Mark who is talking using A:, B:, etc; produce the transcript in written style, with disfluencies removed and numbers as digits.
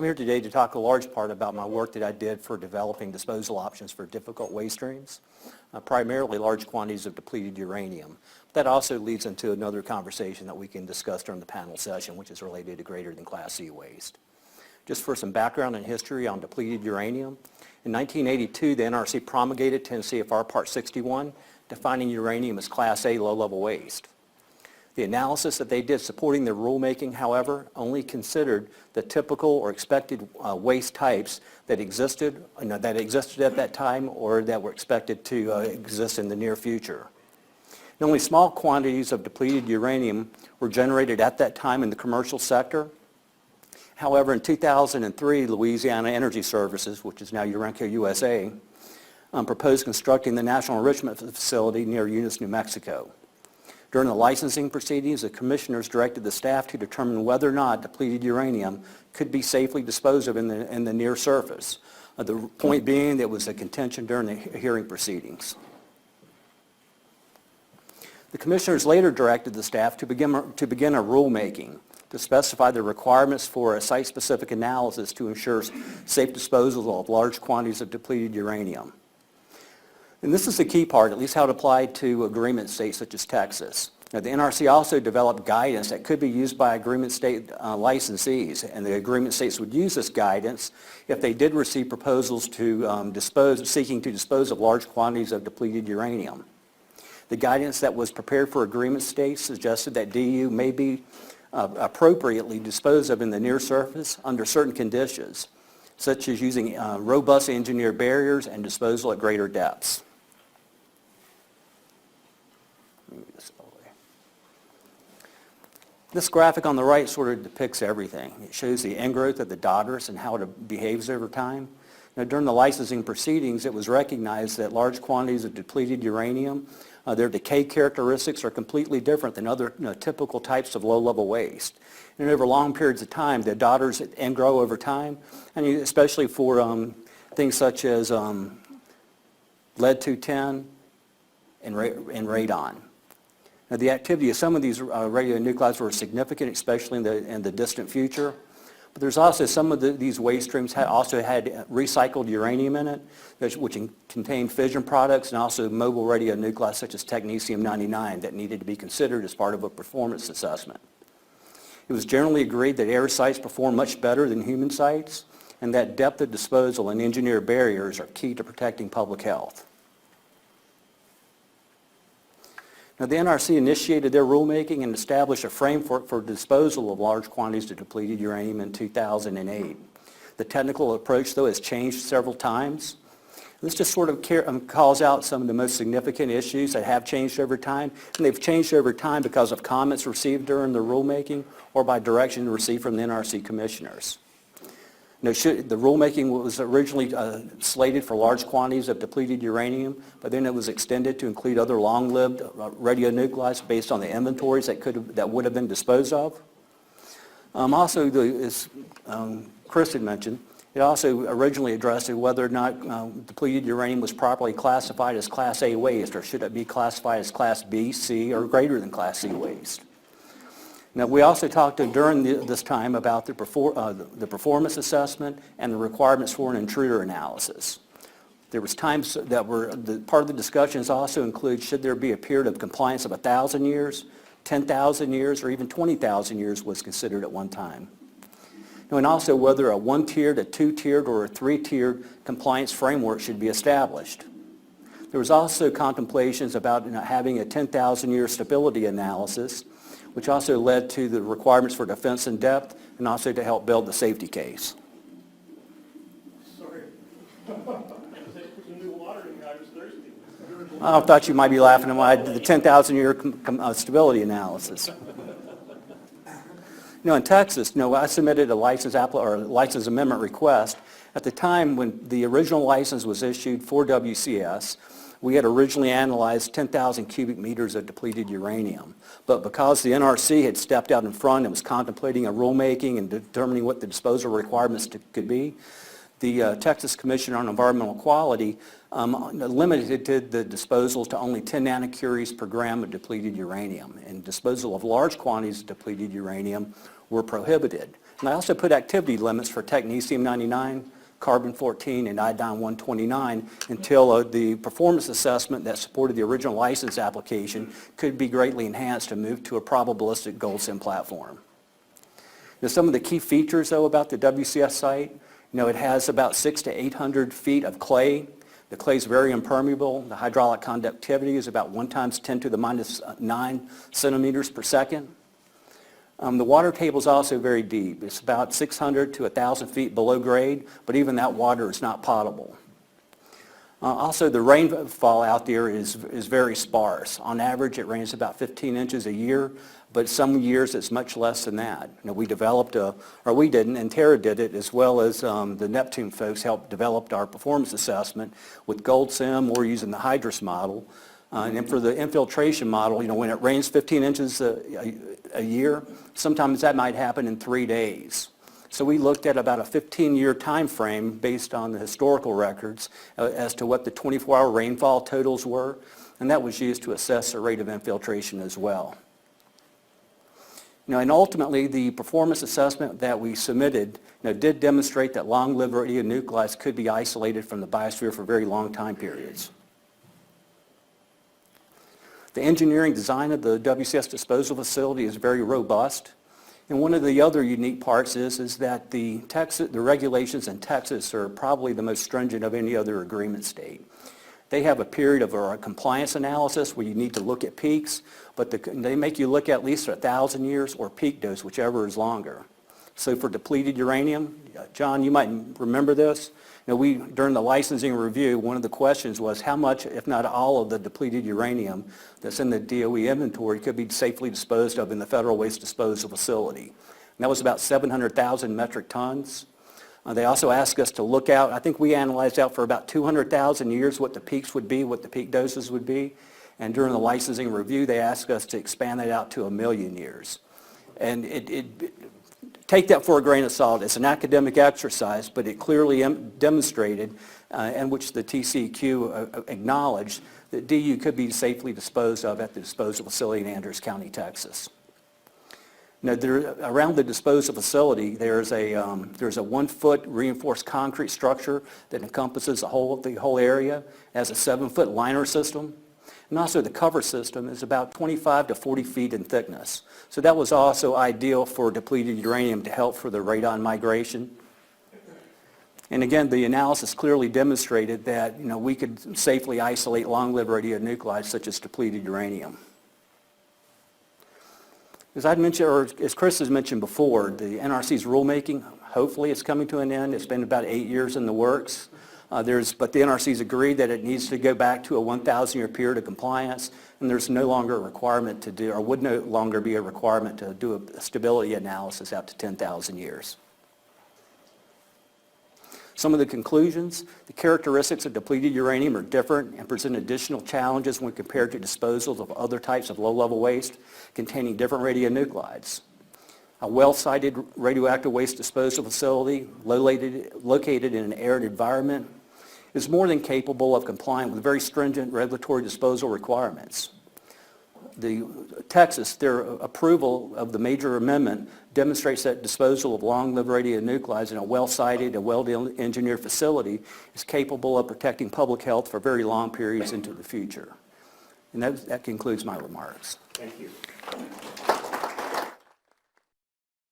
A: I'm here today to talk a large part about my work that I did for developing disposal options for difficult waste streams, primarily large quantities of depleted uranium. That also leads into another conversation that we can discuss during the panel session, which is related to greater than Class C waste. Just for some background and history on depleted uranium, in 1982, the NRC promulgated 10 CFR Part 61, defining uranium as Class A low-level waste. The analysis that they did supporting the rulemaking, however, only considered the typical or expected waste types that existed at that time or that were expected to exist in the near future. And only small quantities of depleted uranium were generated at that time in the commercial sector. However, in 2003, Louisiana Energy Services, which is now Urenco USA, proposed constructing the National Enrichment Facility near Eunice, New Mexico. During the licensing proceedings, the commissioners directed the staff to determine whether or not depleted uranium could be safely disposed of in the near surface. The point being that it was a contention during the hearing proceedings. The commissioners later directed the staff to begin a rulemaking to specify the requirements for a site-specific analysis to ensure safe disposal of large quantities of depleted uranium. And this is the key part, at least how it applied to agreement states such as Texas. Now, the NRC also developed guidance that could be used by agreement state licensees, and the agreement states would use this guidance if they did receive proposals to seeking to dispose of large quantities of depleted uranium. The guidance that was prepared for agreement states suggested that DU may be appropriately disposed of in the near surface under certain conditions, such as using robust engineered barriers and disposal at greater depths. This graphic on the right sort of depicts everything. It shows the ingrowth of the daughters and how it behaves over time. Now, during the licensing proceedings, it was recognized that large quantities of depleted uranium, their decay characteristics are completely different than other typical types of low-level waste. And over long periods of time, the daughters ingrow over time, and especially for things such as lead-210 and radon. Now, the activity of some of these radionuclides were significant, especially in the distant future. But there's also some of these waste streams also had recycled uranium in it, which contained fission products and also mobile radionuclides such as technetium-99 that needed to be considered as part of a performance assessment. It was generally agreed that air sites perform much better than human sites, and that depth of disposal and engineered barriers are key to protecting public health. Now, the NRC initiated their rulemaking and established a framework for disposal of large quantities of depleted uranium in 2008. The technical approach, though, has changed several times. This just sort of calls out some of the most significant issues that have changed over time, and they've changed over time because of comments received during the rulemaking or by direction received from the NRC commissioners. Now, the rulemaking was originally slated for large quantities of depleted uranium, but then it was extended to include other long-lived radionuclides based on the inventories that would have been disposed of. Also, as Chris had mentioned, it also originally addressed whether or not depleted uranium was properly classified as Class A waste, or should it be classified as Class B, C, or greater than Class C waste. Now, we also talked during this time about the performance assessment and the requirements for an intruder analysis. There was times that part of the discussions also include should there be a period of compliance of 1,000 years, 10,000 years, or even 20,000 years was considered at one time. And also whether a one-tiered, a two-tiered, or a three-tiered compliance framework should be established. There was also contemplations about having a 10,000-year stability analysis, which also led to the requirements for defense in depth and also to help build the safety case.
B: Sorry. Put some new water in, I was thirsty.
A: I thought you might be laughing at my the 10,000-year stability analysis. In Texas, I submitted a license amendment request. At the time when the original license was issued for WCS, we had originally analyzed 10,000 cubic meters of depleted uranium. But because the NRC had stepped out in front and was contemplating a rulemaking and determining what the disposal requirements could be, the Texas Commission on Environmental Quality limited the disposals to only 10 nanocuries per gram of depleted uranium, and disposal of large quantities of depleted uranium were prohibited. And I also put activity limits for technetium-99, carbon-14, and iodine-129 until the performance assessment that supported the original license application could be greatly enhanced to move to a probabilistic gold SIM platform. Now, some of the key features, though, about the WCS site, it has about 600 to 800 feet of clay. The clay is very impermeable. The hydraulic conductivity is about 1 times 10 to the minus 9 centimeters per second. The water table is also very deep. It's about 600 to 1,000 feet below grade, but even that water is not potable. Also, the rainfall out there is very sparse. On average, it rains about 15 inches a year, but some years it's much less than that. We developed, or we didn't, Intera did it, as well as the Neptune folks helped develop our performance assessment with Gold SIM or using the Hydrus model. And then for the infiltration model, when it rains 15 inches a year, sometimes that might happen in 3 days. So we looked at about a 15-year time frame based on the historical records as to what the 24-hour rainfall totals were, and that was used to assess the rate of infiltration as well. And ultimately, the performance assessment that we submitted did demonstrate that long-lived radionuclides could be isolated from the biosphere for very long time periods. The engineering design of the WCS disposal facility is very robust. And one of the other unique parts is that the regulations in Texas are probably the most stringent of any other agreement state. They have a period of a compliance analysis where you need to look at peaks, but they make you look at least 1,000 years or peak dose, whichever is longer. So for depleted uranium, John, you might remember this. During the licensing review, one of the questions was how much, if not all, of the depleted uranium that's in the DOE inventory could be safely disposed of in the federal waste disposal facility. And that was about 700,000 metric tons. They also asked us to look out. I think we analyzed out for about 200,000 years what the peaks would be, what the peak doses would be. And during the licensing review, they asked us to expand that out to 1 million years. And take that for a grain of salt. It's an academic exercise, but it clearly demonstrated, and which the TCEQ acknowledged, that DU could be safely disposed of at the disposal facility in Andrews County, Texas. Now, around the disposal facility, there's a 1-foot reinforced concrete structure that encompasses the whole area. It has a 7-foot liner system. And also the cover system is about 25 to 40 feet in thickness. So that was also ideal for depleted uranium to help for the radon migration. And again, the analysis clearly demonstrated that we could safely isolate long-lived radionuclides such as depleted uranium. As I'd mentioned, or as Chris has mentioned before, the NRC's rulemaking, hopefully it's coming to an end. It's been about 8 years in the works. But the NRC's agreed that it needs to go back to a 1,000-year period of compliance, and there's no longer a requirement to do, or would no longer be a requirement to do a stability analysis out to 10,000 years. Some of the conclusions: the characteristics of depleted uranium are different and present additional challenges when compared to disposals of other types of low-level waste containing different radionuclides. A well-sited radioactive waste disposal facility located in an arid environment is more than capable of complying with very stringent regulatory disposal requirements. Texas, their approval of the major amendment demonstrates that disposal of long-lived radionuclides in a well-sited and well-engineered facility is capable of protecting public health for very long periods into the future. And that concludes my remarks.
B: Thank you.